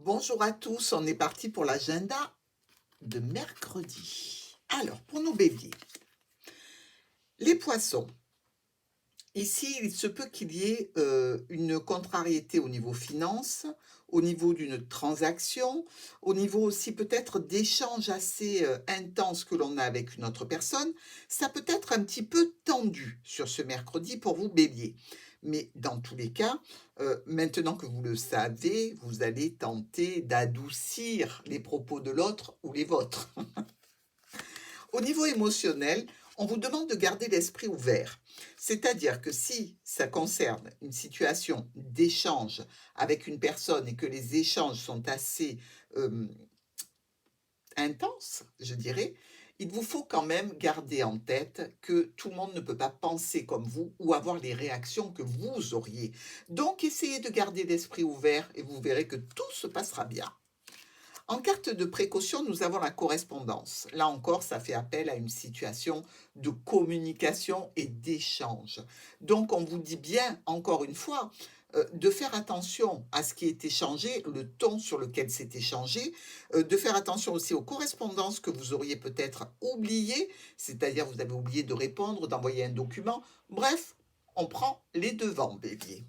Bonjour à tous, on est parti pour l'agenda de mercredi. Alors, pour nos béliers, les poissons. Ici, il se peut qu'il y ait une contrariété au niveau finance, au niveau d'une transaction, au niveau aussi peut-être d'échanges assez intenses que l'on a avec une autre personne. Ça peut être un petit peu tendu sur ce mercredi pour vous, bélier. Mais dans tous les cas, maintenant que vous le savez, vous allez tenter d'adoucir les propos de l'autre ou les vôtres. Au niveau émotionnel, on vous demande de garder l'esprit ouvert. C'est-à-dire que si ça concerne une situation d'échange avec une personne et que les échanges sont assez intenses, je dirais, il vous faut quand même garder en tête que tout le monde ne peut pas penser comme vous ou avoir les réactions que vous auriez. Donc, essayez de garder l'esprit ouvert et vous verrez que tout se passera bien. En carte de précaution, nous avons la correspondance. Là encore, ça fait appel à une situation de communication et d'échange. Donc, on vous dit bien, encore une fois, de faire attention à ce qui est échangé, le ton sur lequel c'est échangé, de faire attention aussi aux correspondances que vous auriez peut-être oubliées, c'est-à-dire vous avez oublié de répondre, d'envoyer un document. Bref, on prend les devants, bélier.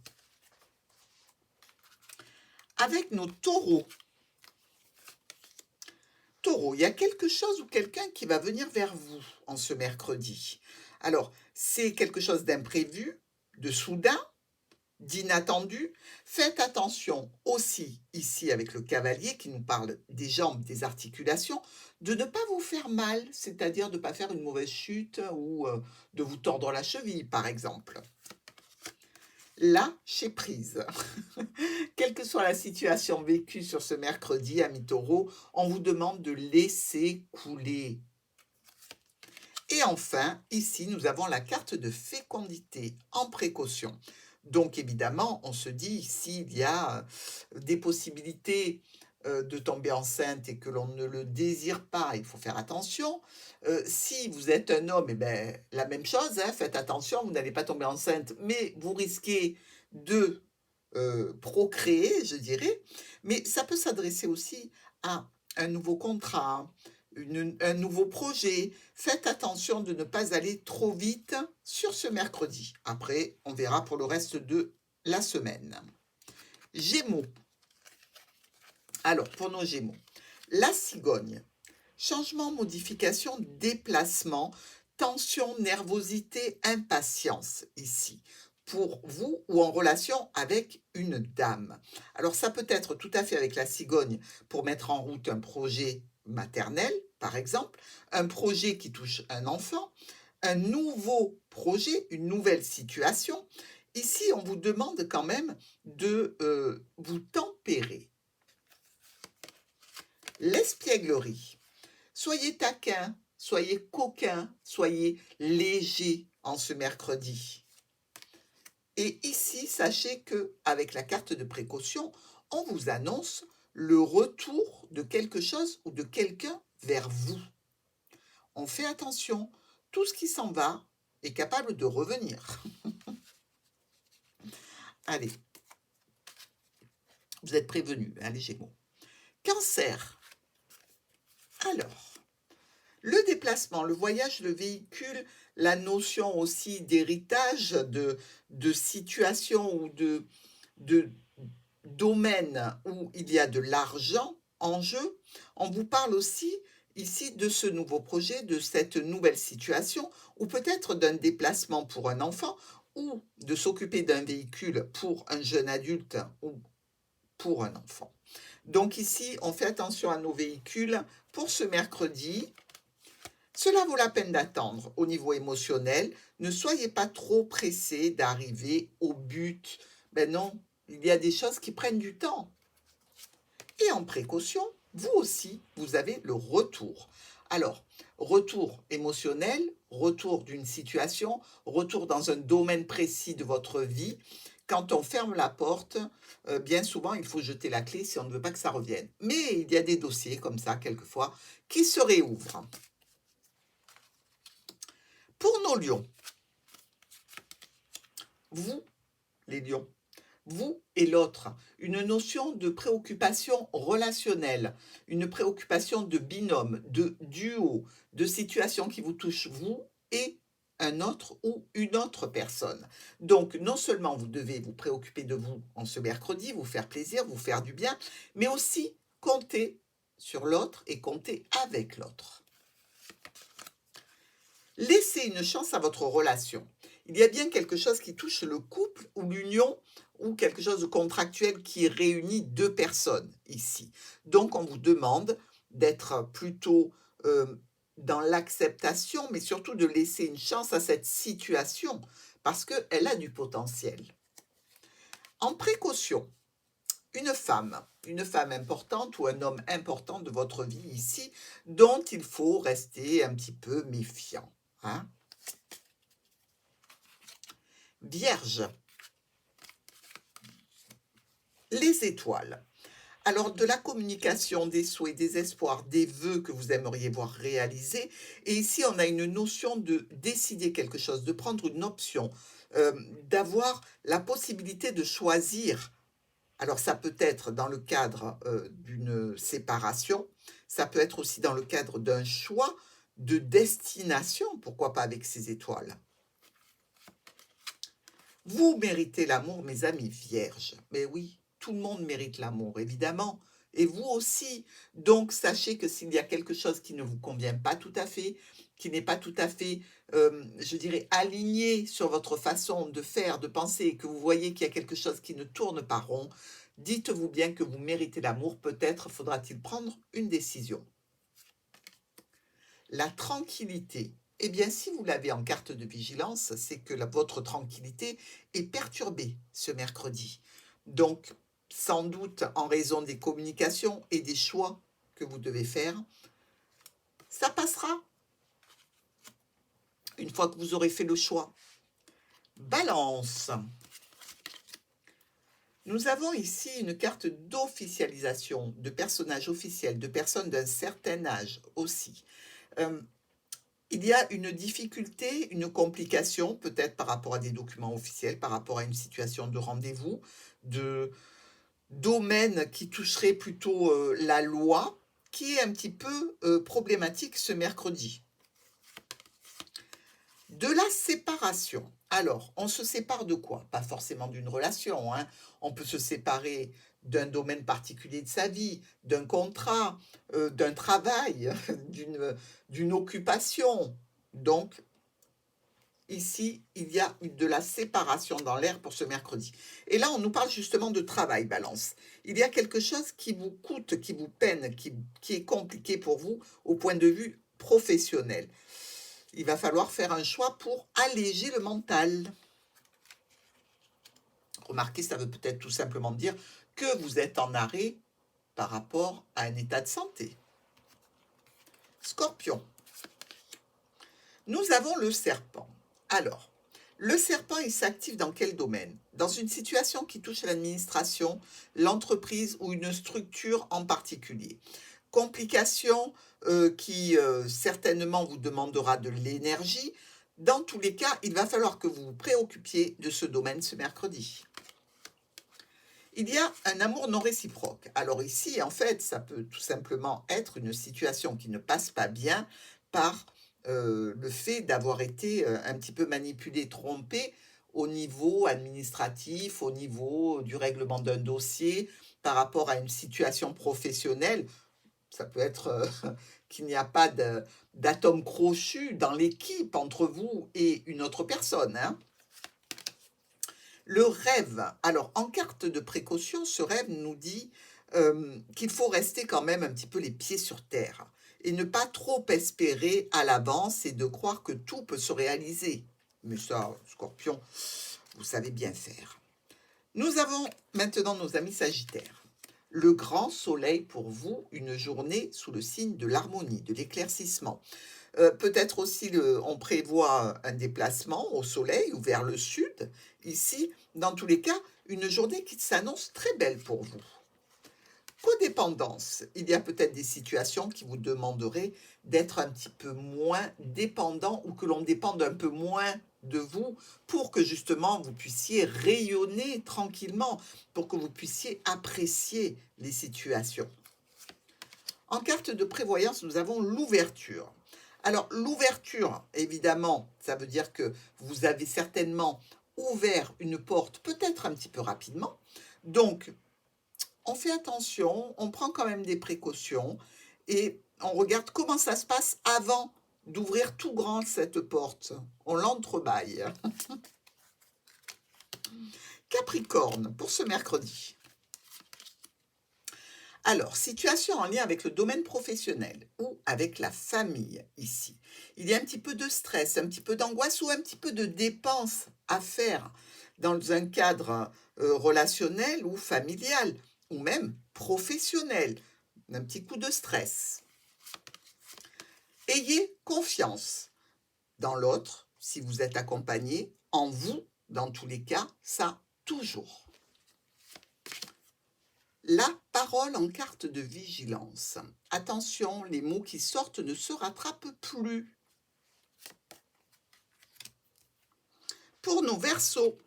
Avec nos taureaux, Taureau, il y a quelque chose ou quelqu'un qui va venir vers vous en ce mercredi. Alors, c'est quelque chose d'imprévu, de soudain, d'inattendu. Faites attention aussi, ici avec le cavalier qui nous parle des jambes, des articulations, de ne pas vous faire mal, c'est-à-dire de ne pas faire une mauvaise chute ou de vous tordre la cheville, par exemple. Lâchez prise. Quelle que soit la situation vécue sur ce mercredi, amis taureaux, on vous demande de laisser couler. Et enfin, ici, nous avons la carte de fécondité en précaution. Donc, évidemment, on se dit, s'il y a des possibilités de tomber enceinte et que l'on ne le désire pas, il faut faire attention. Si vous êtes un homme, eh ben, la même chose, hein, faites attention, vous n'allez pas tomber enceinte, mais vous risquez de procréer, je dirais. Mais ça peut s'adresser aussi à un nouveau contrat, un nouveau projet. Faites attention de ne pas aller trop vite sur ce mercredi. Après, on verra pour le reste de la semaine. Gémeaux. Alors, pour nos Gémeaux, la cigogne. Changement, modification, déplacement, tension, nervosité, impatience ici, pour vous ou en relation avec une dame. Alors ça peut être tout à fait avec la cigogne pour mettre en route un projet maternel, par exemple, un projet qui touche un enfant, un nouveau projet, une nouvelle situation. Ici, on vous demande quand même de vous tempérer. L'espièglerie. Soyez taquin, soyez coquin, soyez léger en ce mercredi. Et ici, sachez que avec la carte de précaution, on vous annonce le retour de quelque chose ou de quelqu'un vers vous. On fait attention, tout ce qui s'en va est capable de revenir. Allez, vous êtes prévenus, hein, les Gémeaux. Cancer. Alors, le déplacement, le voyage, le véhicule, la notion aussi d'héritage, de situation ou de domaine où il y a de l'argent en jeu. On vous parle aussi ici de ce nouveau projet, de cette nouvelle situation, ou peut-être d'un déplacement pour un enfant, ou de s'occuper d'un véhicule pour un jeune adulte ou pour un enfant. Donc ici, on fait attention à nos véhicules pour ce mercredi. Cela vaut la peine d'attendre au niveau émotionnel. Ne soyez pas trop pressés d'arriver au but. Ben non, il y a des choses qui prennent du temps. Et en précaution, vous aussi, vous avez le retour. Alors, retour émotionnel, retour d'une situation, retour dans un domaine précis de votre vie. Quand on ferme la porte, bien souvent, il faut jeter la clé si on ne veut pas que ça revienne. Mais il y a des dossiers comme ça, quelquefois, qui se réouvrent. Pour nos lions, vous, les lions, vous et l'autre, une notion de préoccupation relationnelle, une préoccupation de binôme, de duo, de situation qui vous touche vous et un autre ou une autre personne. Donc, non seulement vous devez vous préoccuper de vous en ce mercredi, vous faire plaisir, vous faire du bien, mais aussi compter sur l'autre et compter avec l'autre. Laissez une chance à votre relation. Il y a bien quelque chose qui touche le couple ou l'union ou quelque chose de contractuel qui réunit deux personnes ici. Donc, on vous demande d'être plutôt dans l'acceptation, mais surtout de laisser une chance à cette situation parce qu'elle a du potentiel. En précaution, une femme importante ou un homme important de votre vie ici, dont il faut rester un petit peu méfiant. Hein? Vierge, les étoiles. Alors, de la communication, des souhaits, des espoirs, des vœux que vous aimeriez voir réalisés. Et ici, on a une notion de décider quelque chose, de prendre une option, d'avoir la possibilité de choisir. Alors, ça peut être dans le cadre d'une séparation, ça peut être aussi dans le cadre d'un choix de destination, pourquoi pas avec ces étoiles. Vous méritez l'amour, mes amis vierges. Mais oui, tout le monde mérite l'amour, évidemment. Et vous aussi. Donc, sachez que s'il y a quelque chose qui ne vous convient pas tout à fait, qui n'est pas tout à fait, je dirais, aligné sur votre façon de faire, de penser, et que vous voyez qu'il y a quelque chose qui ne tourne pas rond, dites-vous bien que vous méritez l'amour. Peut-être faudra-t-il prendre une décision. La tranquillité. Eh bien, si vous l'avez en carte de vigilance, c'est que votre tranquillité est perturbée ce mercredi. Donc, sans doute en raison des communications et des choix que vous devez faire, ça passera une fois que vous aurez fait le choix. Balance. Nous avons ici une carte d'officialisation, de personnages officiels, de personnes d'un certain âge aussi. Il y a une difficulté, une complication, peut-être par rapport à des documents officiels, par rapport à une situation de rendez-vous, de domaine qui toucherait plutôt la loi, qui est un petit peu problématique ce mercredi. De la séparation. Alors, on se sépare de quoi? Pas forcément d'une relation, hein. On peut se séparer d'un domaine particulier de sa vie, d'un contrat, d'un travail, d'une occupation. Donc, ici, il y a de la séparation dans l'air pour ce mercredi. Et là, on nous parle justement de travail, Balance. Il y a quelque chose qui vous coûte, qui vous peine, qui est compliqué pour vous au point de vue professionnel. Il va falloir faire un choix pour alléger le mental. Remarquez, ça veut peut-être tout simplement dire que vous êtes en arrêt par rapport à un état de santé. Scorpion. Nous avons le serpent. Alors, le serpent, il s'active dans quel domaine? Dans une situation qui touche l'administration, l'entreprise ou une structure en particulier. Complication qui certainement vous demandera de l'énergie. Dans tous les cas, il va falloir que vous vous préoccupiez de ce domaine ce mercredi. Il y a un amour non réciproque. Alors ici, en fait, ça peut tout simplement être une situation qui ne passe pas bien par le fait d'avoir été un petit peu manipulé, trompé au niveau administratif, au niveau du règlement d'un dossier, par rapport à une situation professionnelle. Ça peut être qu'il n'y a pas d'atome crochu dans l'équipe entre vous et une autre personne, hein. Le rêve. Alors, en carte de précaution, ce rêve nous dit qu'il faut rester quand même un petit peu les pieds sur terre et ne pas trop espérer à l'avance et de croire que tout peut se réaliser. Mais ça, Scorpion, vous savez bien faire. Nous avons maintenant nos amis Sagittaires. Le grand soleil pour vous, une journée sous le signe de l'harmonie, de l'éclaircissement. Peut-être aussi, on prévoit un déplacement au soleil ou vers le sud. Ici, dans tous les cas, une journée qui s'annonce très belle pour vous. Codépendance. Il y a peut-être des situations qui vous demanderaient d'être un petit peu moins dépendant ou que l'on dépende un peu moins de vous pour que justement vous puissiez rayonner tranquillement, pour que vous puissiez apprécier les situations. En carte de prévoyance, nous avons l'ouverture. Alors, l'ouverture, évidemment, ça veut dire que vous avez certainement ouvert une porte, peut-être un petit peu rapidement. Donc, on fait attention, on prend quand même des précautions et on regarde comment ça se passe avant d'ouvrir tout grand cette porte. On l'entrebâille. Capricorne, pour ce mercredi. Alors, situation en lien avec le domaine professionnel ou avec la famille ici. Il y a un petit peu de stress, un petit peu d'angoisse ou un petit peu de dépenses à faire dans un cadre relationnel ou familial ou même professionnel. Un petit coup de stress. Ayez confiance dans l'autre, si vous êtes accompagné, en vous, dans tous les cas, ça toujours. La parole en carte de vigilance. Attention, les mots qui sortent ne se rattrapent plus. Pour nos Verseaux,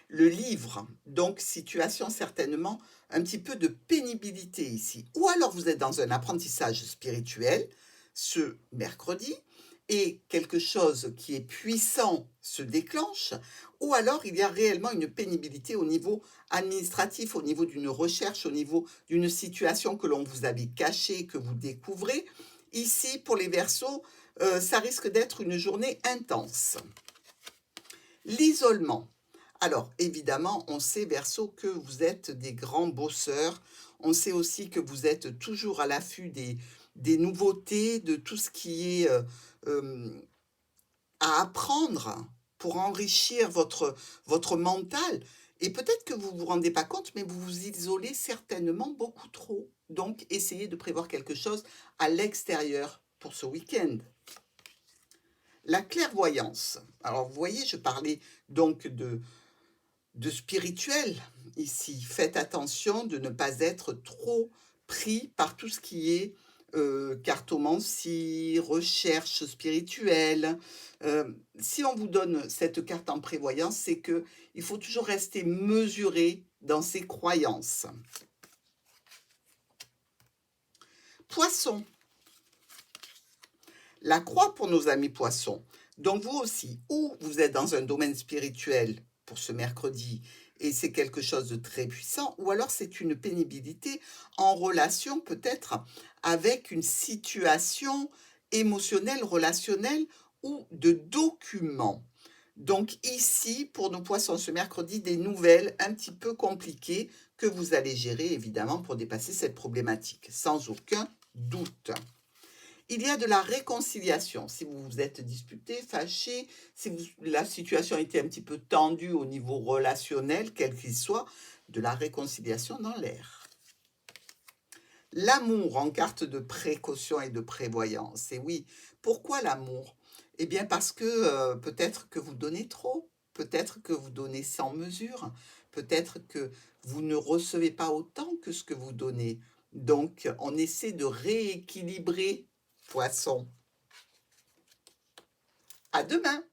le livre, donc situation certainement un petit peu de pénibilité ici. Ou alors vous êtes dans un apprentissage spirituel ce mercredi et quelque chose qui est puissant se déclenche, ou alors il y a réellement une pénibilité au niveau administratif, au niveau d'une recherche, au niveau d'une situation que l'on vous avait cachée, que vous découvrez. Ici, pour les Verseaux, ça risque d'être une journée intense. L'isolement. Alors, évidemment, on sait, Verseau, que vous êtes des grands bosseurs. On sait aussi que vous êtes toujours à l'affût des nouveautés, de tout ce qui est à apprendre pour enrichir votre mental. Et peut-être que vous ne vous rendez pas compte, mais vous vous isolez certainement beaucoup trop. Donc, essayez de prévoir quelque chose à l'extérieur pour ce week-end. La clairvoyance. Alors, vous voyez, je parlais donc de spirituel ici. Faites attention de ne pas être trop pris par tout ce qui est cartomancie, recherche spirituelle. Si on vous donne cette carte en prévoyance, c'est que il faut toujours rester mesuré dans ses croyances. Poisson. La croix pour nos amis poissons. Donc vous aussi, ou vous êtes dans un domaine spirituel pour ce mercredi et c'est quelque chose de très puissant, ou alors c'est une pénibilité en relation peut-être avec une situation émotionnelle, relationnelle ou de documents. Donc ici, pour nos poissons ce mercredi, des nouvelles un petit peu compliquées que vous allez gérer évidemment pour dépasser cette problématique, sans aucun doute. Il y a de la réconciliation. Si vous vous êtes disputé, fâché, si la situation a été un petit peu tendue au niveau relationnel, quel qu'il soit, de la réconciliation dans l'air. L'amour en carte de précaution et de prévoyance. Et oui, pourquoi l'amour? Eh bien parce que peut-être que vous donnez trop, peut-être que vous donnez sans mesure, peut-être que vous ne recevez pas autant que ce que vous donnez. Donc, on essaie de rééquilibrer. Poisson. À demain!